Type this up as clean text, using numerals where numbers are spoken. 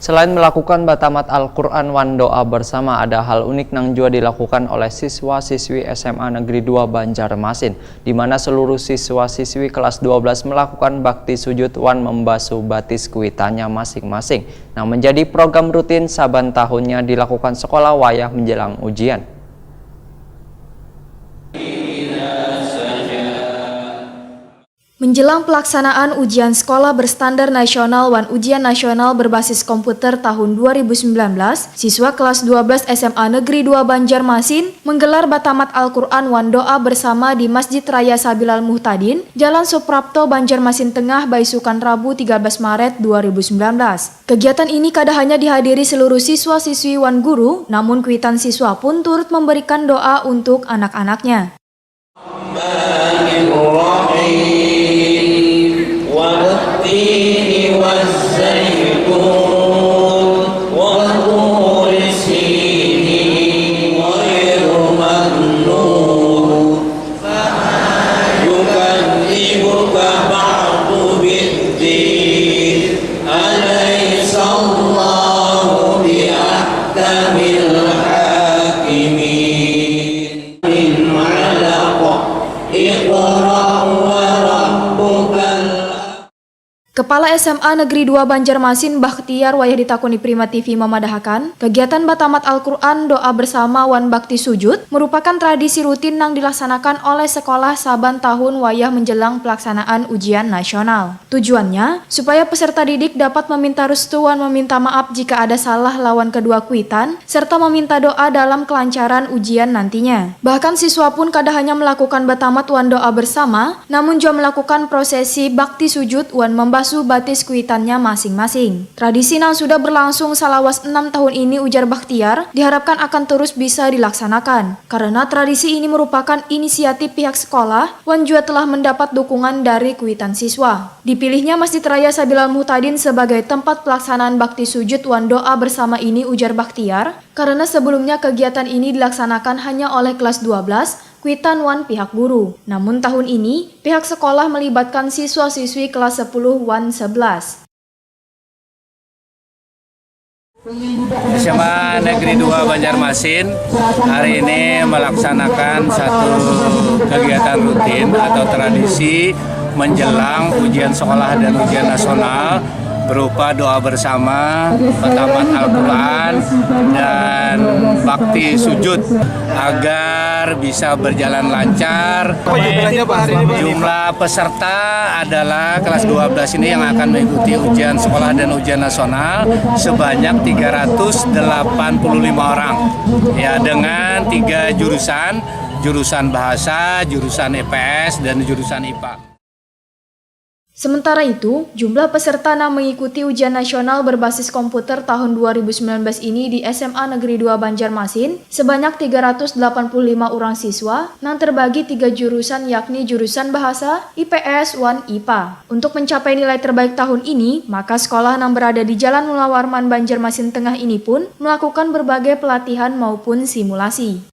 Selain melakukan batamat Al-Quran wan doa bersama, ada hal unik yang juga dilakukan oleh siswa-siswi SMA Negeri 2 Banjarmasin, di mana seluruh siswa-siswi kelas 12 melakukan bakti sujud wan membasuh batis kuitannya masing-masing. Nah, menjadi program rutin saban tahunnya dilakukan sekolah wayah menjelang ujian. Menjelang pelaksanaan ujian sekolah berstandar nasional wan ujian nasional berbasis komputer tahun 2019, siswa kelas 12 SMA Negeri 2 Banjarmasin menggelar batamat Al-Quran wan doa bersama di Masjid Raya Sabilal Muhtadin, Jalan Suprapto, Banjarmasin Tengah, Baisukan, Rabu 13 Maret 2019. Kegiatan ini kada hanya dihadiri seluruh siswa-siswi wan guru, namun kuitan siswa pun turut memberikan doa untuk anak-anaknya. Kepala SMA Negeri 2 Banjarmasin Bakhtiar wayah ditakoni Prima TV memadahkan, kegiatan batamat Al-Quran doa bersama wan bakti sujud merupakan tradisi rutin yang dilaksanakan oleh sekolah saban tahun wayah menjelang pelaksanaan ujian nasional. Tujuannya, supaya peserta didik dapat meminta restu wan meminta maaf jika ada salah lawan kedua kuitan, serta meminta doa dalam kelancaran ujian nantinya. Bahkan siswa pun kada hanya melakukan batamat wan doa bersama, namun juga melakukan prosesi bakti sujud wan membasuh batis kuitannya masing-masing. Tradisi yang sudah berlangsung salawas 6 tahun ini, ujar Bakhtiar, diharapkan akan terus bisa dilaksanakan. Karena tradisi ini merupakan inisiatif pihak sekolah, wan juga telah mendapat dukungan dari kuitan siswa. Dipilihnya Masjid Raya Sabilal Muhtadin sebagai tempat pelaksanaan bakti sujud wan doa bersama ini, ujar Bakhtiar, karena sebelumnya kegiatan ini dilaksanakan hanya oleh kelas 12, kuitan wan pihak guru. Namun tahun ini, pihak sekolah melibatkan siswa-siswi kelas 10 wan 11. SMA Negeri 2 Banjarmasin hari ini melaksanakan satu kegiatan rutin atau tradisi menjelang ujian sekolah dan ujian nasional berupa doa bersama, batamat Al-Quran, dan bakti sujud agar bisa berjalan lancar. Jumlah peserta adalah kelas 12 ini yang akan mengikuti ujian sekolah dan ujian nasional sebanyak 385 orang. Ya, dengan 3 jurusan, jurusan bahasa, jurusan EPS, dan jurusan IPA. Sementara itu, jumlah peserta yang mengikuti ujian nasional berbasis komputer tahun 2019 ini di SMA Negeri 2 Banjarmasin sebanyak 385 orang siswa yang terbagi 3 jurusan, yakni jurusan bahasa, IPS, wan IPA. Untuk mencapai nilai terbaik tahun ini, maka sekolah yang berada di Jalan Mula Warman Banjarmasin Tengah ini pun melakukan berbagai pelatihan maupun simulasi.